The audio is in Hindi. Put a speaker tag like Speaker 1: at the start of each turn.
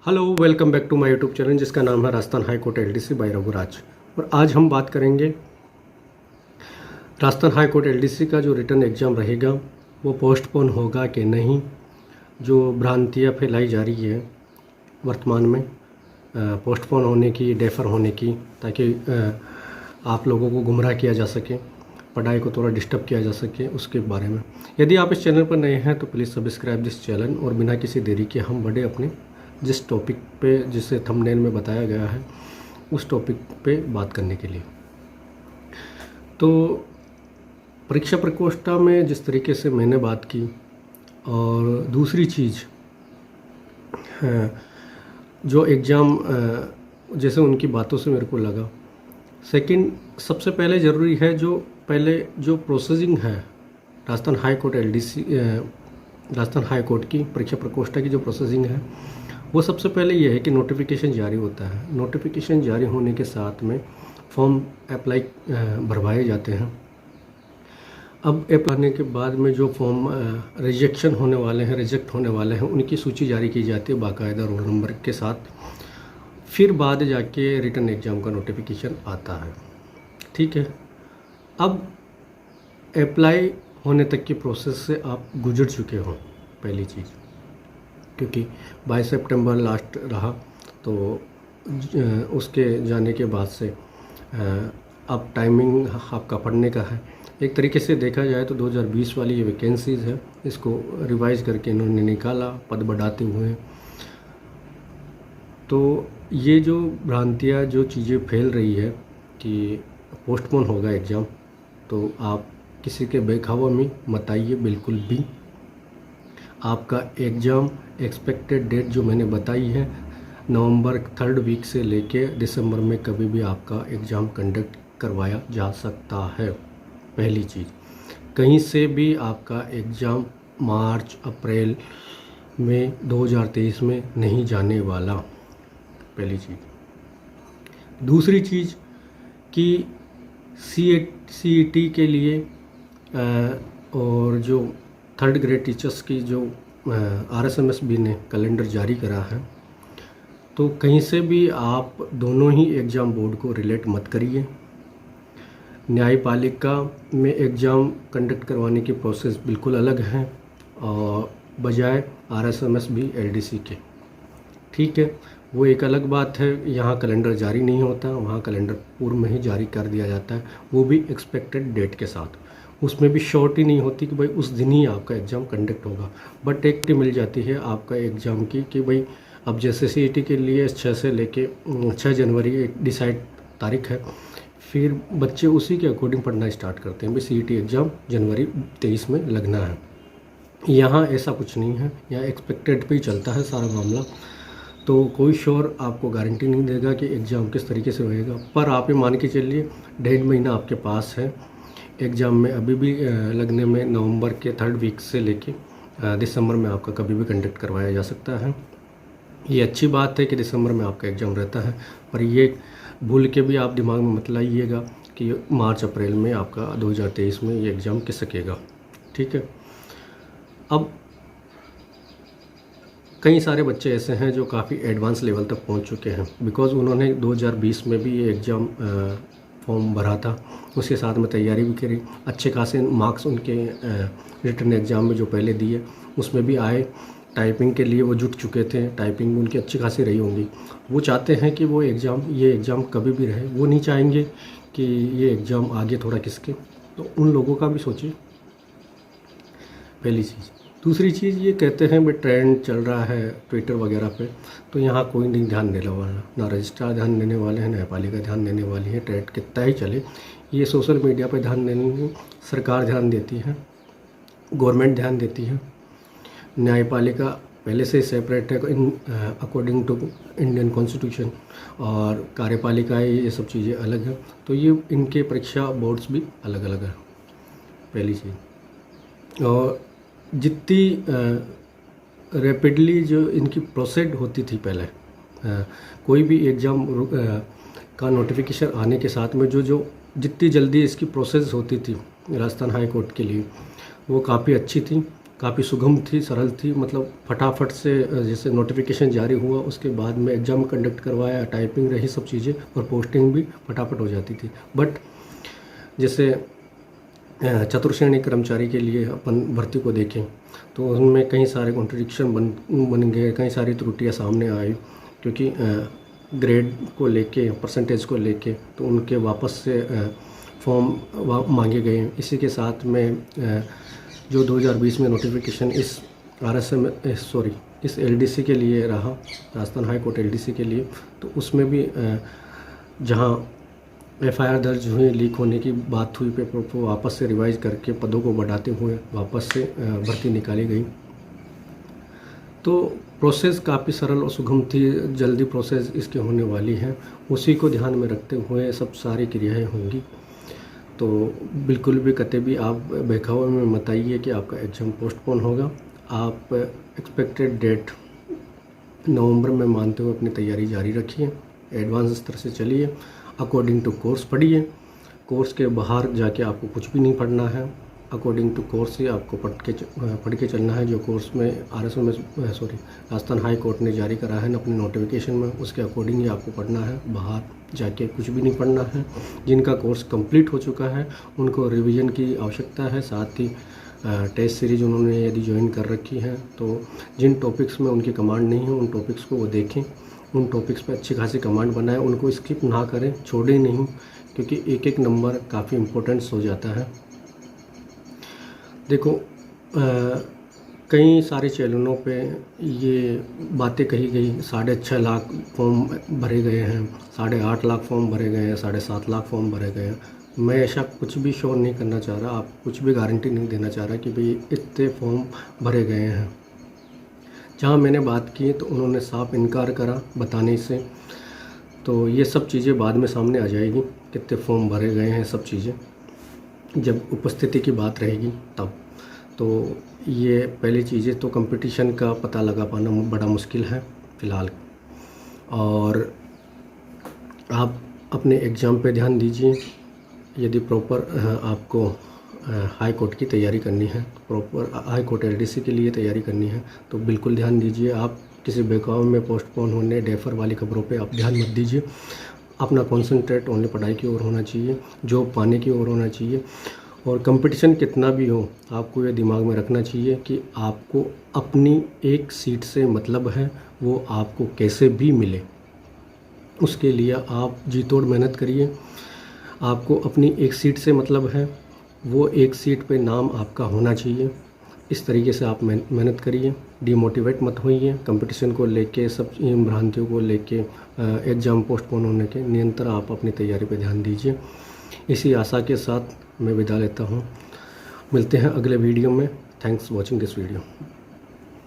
Speaker 1: Hello, welcome back to my YouTube channel जिसका नाम है Rajasthan high court LDC by Raghuraj. और आज हम बात करेंगे राजस्थान हाई कोर्ट एलडीसी का जो रिटर्न एग्ज़ाम रहेगा वो पोस्टपोन होगा कि नहीं। जो भ्रांतियाँ फैलाई जा रही है वर्तमान में पोस्टपोन होने की, डेफर होने की, ताकि आप लोगों को गुमराह किया जा सके, पढ़ाई को थोड़ा डिस्टर्ब किया जा सके, उसके बारे में। यदि आप इस चैनल पर नए हैं तो प्लीज़ सब्सक्राइब दिस चैनल और बिना किसी देरी के हम बढ़े अपने जिस टॉपिक पे, जिसे थंबनेल में बताया गया है, उस टॉपिक पे बात करने के लिए। तो परीक्षा प्रकोष्ठा में जिस तरीके से मैंने बात की, और दूसरी चीज़ जो एग्ज़ाम जैसे उनकी बातों से मेरे को लगा, सेकंड सबसे पहले ज़रूरी है जो प्रोसेसिंग है Rajasthan high court LDC, Rajasthan high court की परीक्षा प्रकोष्ठा की जो प्रोसेसिंग है, वो सबसे पहले ये है कि नोटिफिकेशन जारी होता है। नोटिफिकेशन जारी होने के साथ में फॉर्म अप्लाई भरवाए जाते हैं। अब अप्लाई करने के बाद में जो फॉर्म रिजेक्ट होने वाले हैं उनकी सूची जारी की जाती है बाकायदा रोल नंबर के साथ। फिर बाद जाके रिटर्न एग्ज़ाम का नोटिफिकेशन आता है। ठीक है, अब अप्लाई होने तक की प्रोसेस से आप गुजर चुके हो, पहली चीज़, क्योंकि 22 सितंबर लास्ट रहा, तो उसके जाने के बाद से अब टाइमिंग आपका पढ़ने का है। एक तरीके से देखा जाए तो 2020 वाली ये वैकेंसीज़ है, इसको रिवाइज करके इन्होंने निकाला पद बढ़ाते हुए। तो ये जो भ्रांतियाँ, जो चीज़ें फैल रही है कि पोस्टपोन होगा एग्ज़ाम, तो आप किसी के बहकावे में मत आइए बिल्कुल भी। आपका एग्ज़ाम एक्सपेक्टेड डेट जो मैंने बताई है, नवंबर 3rd वीक से लेके दिसंबर में कभी भी आपका एग्ज़ाम कंडक्ट करवाया जा सकता है। पहली चीज़, कहीं से भी आपका एग्ज़ाम मार्च अप्रैल में 2023 में नहीं जाने वाला, पहली चीज़। दूसरी चीज़ कि CET के लिए और जो 3rd ग्रेड टीचर्स की जो RSMSB ने कैलेंडर जारी करा है, तो कहीं से भी आप दोनों ही एग्ज़ाम बोर्ड को रिलेट मत करिए। न्यायपालिका में एग्ज़ाम कंडक्ट करवाने की प्रोसेस बिल्कुल अलग है और बजाय RSMSB LDC के। ठीक है, वो एक अलग बात है। यहाँ कैलेंडर जारी नहीं होता, वहाँ कैलेंडर पूर्व में ही जारी कर दिया जाता है, वो भी एक्सपेक्टेड डेट के साथ। उसमें भी श्योरिटी नहीं होती कि भाई उस दिन ही आपका एग्ज़ाम कंडक्ट होगा, बट एक मिल जाती है आपका एग्ज़ाम की कि भाई अब जैसे CET के लिए 6 से लेके 6 जनवरी एक डिसाइड तारीख है, फिर बच्चे उसी के अकॉर्डिंग पढ़ना स्टार्ट करते हैं। भाई CET एग्ज़ाम जनवरी 23 में लगना है। यहाँ ऐसा कुछ नहीं है, यहाँ एक्सपेक्टेड पे ही चलता है सारा मामला। तो कोई श्योर आपको गारंटी नहीं देगा कि एग्ज़ाम किस तरीके से होएगा, पर आप ये मान के चलिए 1.5 महीना आपके पास है एग्ज़ाम में अभी भी लगने में। नवंबर के 3rd वीक से लेके दिसंबर में आपका कभी भी कंडक्ट करवाया जा सकता है। ये अच्छी बात है कि दिसंबर में आपका एग्ज़ाम रहता है, पर ये भूल के भी आप दिमाग में मत लाइएगा कि मार्च अप्रैल में आपका 2023 में ये एग्ज़ाम किस सकेगा। ठीक है, अब कई सारे बच्चे ऐसे हैं जो काफ़ी एडवांस लेवल तक पहुंच चुके हैं, बिकॉज़ उन्होंने 2020 में भी ये एग्ज़ाम फॉर्म भरा था, उसके साथ में तैयारी भी करी। अच्छे खासे मार्क्स उनके रिटर्न एग्ज़ाम में जो पहले दिए उसमें भी आए। टाइपिंग के लिए वो जुट चुके थे, टाइपिंग उनकी अच्छी खासी रही होंगी। वो चाहते हैं कि वो ये एग्ज़ाम कभी भी रहे, वो नहीं चाहेंगे कि ये एग्ज़ाम आगे थोड़ा किसके। तो उन लोगों का भी सोचिए, पहली चीज़। दूसरी चीज़, ये कहते हैं भाई ट्रेंड चल रहा है ट्विटर वगैरह पे, तो यहाँ कोई नहीं ध्यान देने वाला, ना रजिस्ट्रार ध्यान देने वाले हैं, न्यायपालिका ध्यान देने वाली है। ट्रेंड कितना ही चले, ये सोशल मीडिया पे ध्यान देने, सरकार ध्यान देती है, गवर्नमेंट ध्यान देती है। न्यायपालिका पहले से सेपरेट है अकॉर्डिंग टू इंडियन कॉन्स्टिट्यूशन, और कार्यपालिका ये सब चीज़ें अलग हैं। तो ये इनके परीक्षा बोर्ड्स भी अलग अलग है, पहली चीज़। और जितनी रैपिडली जो इनकी प्रोसेड होती थी पहले, कोई भी एग्ज़ाम का नोटिफिकेशन आने के साथ में जो जितनी जल्दी इसकी प्रोसेस होती थी राजस्थान हाई कोर्ट के लिए, वो काफ़ी अच्छी थी। काफ़ी सुगम थी, सरल थी, मतलब फटाफट से जैसे नोटिफिकेशन जारी हुआ उसके बाद में एग्ज़ाम कंडक्ट करवाया, टाइपिंग रही, सब चीज़ें, और पोस्टिंग भी फटाफट हो जाती थी। बट जैसे चतुर्श्रेणी कर्मचारी के लिए अपन भर्ती को देखें तो उनमें कई सारे कॉन्ट्रडिक्शन बन गए, कई सारी त्रुटियां सामने आई, क्योंकि ग्रेड को लेके, परसेंटेज को लेके तो उनके वापस से फॉर्म मांगे गए। इसी के साथ में जो 2020 में नोटिफिकेशन इस इस एलडीसी के लिए रहा, राजस्थान हाई कोर्ट एलडीसी के लिए, तो उसमें भी जहां एफआईआर दर्ज हुई, लीक होने की बात हुई, पेपर को वापस से रिवाइज करके पदों को बढ़ाते हुए वापस से भर्ती निकाली गई। तो प्रोसेस काफ़ी सरल और सुगम थी, जल्दी प्रोसेस इसके होने वाली है, उसी को ध्यान में रखते हुए सब सारी क्रियाएं होंगी। तो बिल्कुल भी कतई भी आप बहकावे में मत आइए कि आपका एग्ज़ाम पोस्टपोन होगा। आप एक्सपेक्टेड डेट नवंबर में मानते हुए अपनी तैयारी जारी रखिए, एडवांस स्तर से चलिए, अकॉर्डिंग टू कोर्स पढ़िए। कोर्स के बाहर जाके आपको कुछ भी नहीं पढ़ना है, अकॉर्डिंग टू कोर्स ही आपको पढ़ के चलना है। जो कोर्स में राजस्थान हाई कोर्ट ने जारी करा है अपने नोटिफिकेशन में, उसके अकॉर्डिंग ही आपको पढ़ना है, बाहर जाके कुछ भी नहीं पढ़ना है। जिनका कोर्स कंप्लीट हो चुका है उनको रिवीजन की आवश्यकता है, साथ ही टेस्ट सीरीज उन्होंने यदि ज्वाइन कर रखी है तो जिन टॉपिक्स में उनकी कमांड नहीं है उन टॉपिक्स को वो देखें, उन टॉपिक्स पे अच्छी खासी कमांड बनाएं, उनको स्किप ना करें, छोड़ें नहीं, क्योंकि एक एक नंबर काफ़ी इम्पोर्टेंस हो जाता है। देखो कई सारे चैनलों पे ये बातें कही गई, 6.5 लाख फॉर्म भरे गए हैं, 8.5 लाख फॉर्म भरे गए हैं, 7.5 लाख फॉर्म भरे गए हैं। मैं ऐसा कुछ भी श्योर नहीं करना चाह रहा, आप कुछ भी गारंटी नहीं देना चाह रहा कि भाई इतने फॉर्म भरे गए हैं। जहाँ मैंने बात की तो उन्होंने साफ इनकार करा बताने से, तो ये सब चीज़ें बाद में सामने आ जाएगी, कितने फॉर्म भरे गए हैं, सब चीज़ें जब उपस्थिति की बात रहेगी तब। तो ये पहली चीज़ें तो कंपटीशन का पता लगा पाना बड़ा मुश्किल है फ़िलहाल, और आप अपने एग्ज़ाम पे ध्यान दीजिए। यदि प्रॉपर आपको हाई कोर्ट की तैयारी करनी है, प्रॉपर हाई कोर्ट एलडीसी के लिए तैयारी करनी है, तो बिल्कुल ध्यान दीजिए। आप किसी बहकावे में पोस्टपोन होने, डेफर वाली खबरों पे आप ध्यान मत दीजिए। अपना कॉन्सेंट्रेट ओनली पढ़ाई की ओर होना चाहिए, जॉब पाने की ओर होना चाहिए। और कंपटीशन कितना भी हो, आपको ये दिमाग में रखना चाहिए कि आपको अपनी एक सीट से मतलब है, वो आपको कैसे भी मिले, उसके लिए आप जी तोड़ मेहनत करिए। आपको अपनी एक सीट से मतलब है, वो एक सीट पे नाम आपका होना चाहिए। इस तरीके से आप मेहनत करिए, डिमोटिवेट मत होइए कंपटीशन को लेके, सब भ्रांतियों को लेके, एग्ज़ाम पोस्टपोन होने के। निरंतर आप अपनी तैयारी पे ध्यान दीजिए। इसी आशा के साथ मैं विदा लेता हूँ, मिलते हैं अगले वीडियो में। Thanks watching this video.